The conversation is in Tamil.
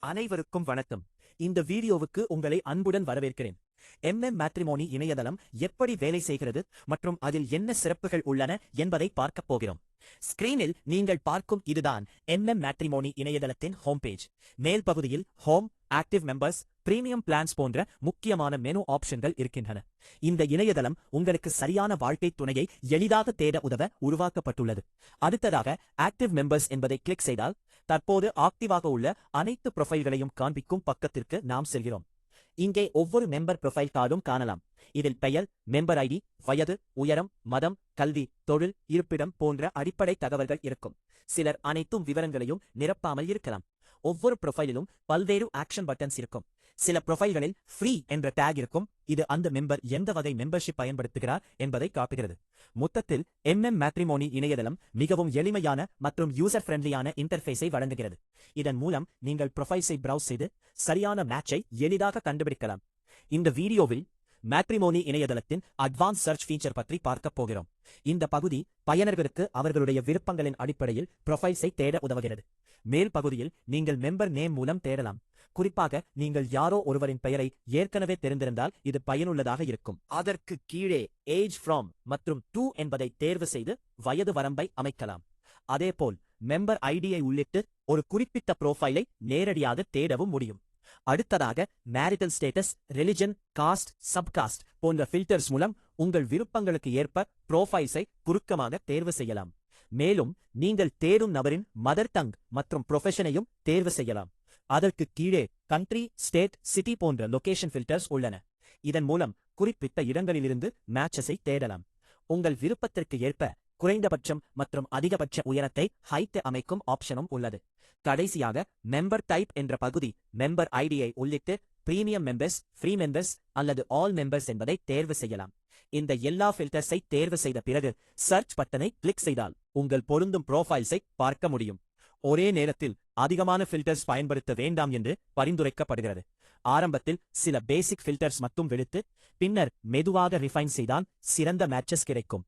அனைவருக்கும் வணக்கம். இந்த வீடியோவுக்கு உங்களை அன்புடன் வரவேற்கிறேன். மேட்ரிமோனி இணையதளம் எப்படி வேலை செய்கிறது மற்றும் அதில் என்ன சிறப்புகள் உள்ளன என்பதை பார்க்கப் போகிறோம். ஸ்கிரீனில் நீங்கள் பார்க்கும் இதுதான் மேட்ரிமோனி இணையதளத்தின் ஹோம் பேஜ். மேல் பகுதியில் home, active members, premium plans போன்ற முக்கியமான மெனு ஆப்ஷன்கள் இருக்கின்றன. இந்த இணையதளம் உங்களுக்கு சரியான வாழ்க்கை துணையை எளிதாக தேட உதவ உருவாக்கப்பட்டுள்ளது. அடுத்ததாக ஆக்டிவ் மெம்பர்ஸ் என்பதை கிளிக் செய்தால் தற்போது ஆக்டிவாக உள்ள அனைத்து ப்ரொஃபைல்களையும் காண்பிக்கும் பக்கத்திற்கு நாம் செல்கிறோம். இங்கே ஒவ்வொரு மெம்பர் ப்ரொஃபைல் கார்டும் காணலாம். இதில் பெயர், மெம்பர் ஐடி, வயது, உயரம், மதம், கல்வி, தொழில், இருப்பிடம் போன்ற அடிப்படை தகவல்கள் இருக்கும். சிலர் அனைத்தும் விவரங்களையும் நிரப்பாமல் இருக்கலாம். ஒவ்வொரு ப்ரொஃபைலிலும் பல்வேறு ஆக்ஷன் பட்டன்ஸ் இருக்கும். சில ப்ரொஃபைல்களில் ஃப்ரீ என்ற டேக் இருக்கும். இது அந்த மெம்பர் எந்த வகை மெம்பர்ஷிப் பயன்படுத்துகிறார் என்பதை காட்டுகிறது. மொத்தத்தில் மேட்ரிமோனி இணையதளம் மிகவும் எளிமையான மற்றும் யூசர் ஃப்ரெண்ட்லியான இன்டர்ஃபேஸை வழங்குகிறது. இதன் மூலம் நீங்கள் ப்ரொஃபைல்ஸை பிரவுஸ் செய்து சரியான மேட்சை எளிதாக கண்டுபிடிக்கலாம். இந்த வீடியோவில் மேட்ரிமோனி இணையதளத்தின் அட்வான்ஸ் சர்ச் ஃபீச்சர் பற்றி பார்க்கப் போகிறோம். இந்த பகுதி பயனர்களுக்கு அவர்களுடைய விருப்பங்களின் அடிப்படையில் ப்ரொஃபைல்ஸை தேட உதவுகிறது. மேல் பகுதியில் நீங்கள் மெம்பர் நேம் மூலம் தேடலாம். குறிப்பாக நீங்கள் யாரோ ஒருவரின் பெயரை ஏற்கனவே தெரிந்திருந்தால் இது பயனுள்ளதாக இருக்கும். அதற்கு கீழே ஏஜ் ஃப்ரம் மற்றும் டு என்பதை தேர்வு செய்து வயது வரம்பை அமைக்கலாம். அதேபோல் மெம்பர் ஐடியை உள்ளிட்டு ஒரு குறிப்பிட்ட ப்ரோஃபைலை நேரடியாக தேடவும் முடியும். அடுத்ததாக marital status, religion, cost, subcaste போன்ற ஃபில்டர்ஸ் மூலம் உங்கள் விருப்பங்களுக்கு ஏற்ப ப்ரோஃபைல்ஸை குறுக்கமாக தேர்வு செய்யலாம். மேலும் நீங்கள் தேடும் நபரின் மதர் டங் மற்றும் ப்ரொஃபஷனையும் தேர்வு செய்யலாம். அதற்கு கீழே கண்ட்ரி, ஸ்டேட், சிட்டி போன்ற லொகேஷன் ஃபில்டர்ஸ் உள்ளன. இதன் மூலம் குறிப்பிட்ட இடங்களிலிருந்து மேட்சஸை தேடலாம். உங்கள் விருப்பத்திற்கு ஏற்ப குறைந்தபட்சம் மற்றும் அதிகபட்ச உயரத்தை ஹைட் அமைக்கும் ஆப்ஷனும் உள்ளது. கடைசியாக மெம்பர் டைப் என்ற பகுதி மெம்பர் ஐடியை உள்ளிட்டு பிரீமியம் மெம்பர்ஸ், ஃப்ரீ மெம்பர்ஸ் அல்லது ஆல் மெம்பர்ஸ் என்பதை தேர்வு செய்யலாம். இந்த எல்லா ஃபில்டர்ஸை தேர்வு செய்த பிறகு சர்ச் பட்டனை கிளிக் செய்தால் உங்கள் பொருந்தும் ப்ரோஃபைல்ஸை பார்க்க முடியும். ஒரே நேரத்தில் அதிகமான ஃபில்டர்ஸ் பயன்படுத்த வேண்டாம் என்று பரிந்துரைக்கப்படுகிறது. ஆரம்பத்தில் சில பேசிக் ஃபில்டர்ஸ் மட்டும் விடுத்து பின்னர் மெதுவாக ரிஃபைன் செய்தால் சிறந்த மேட்சஸ் கிடைக்கும்.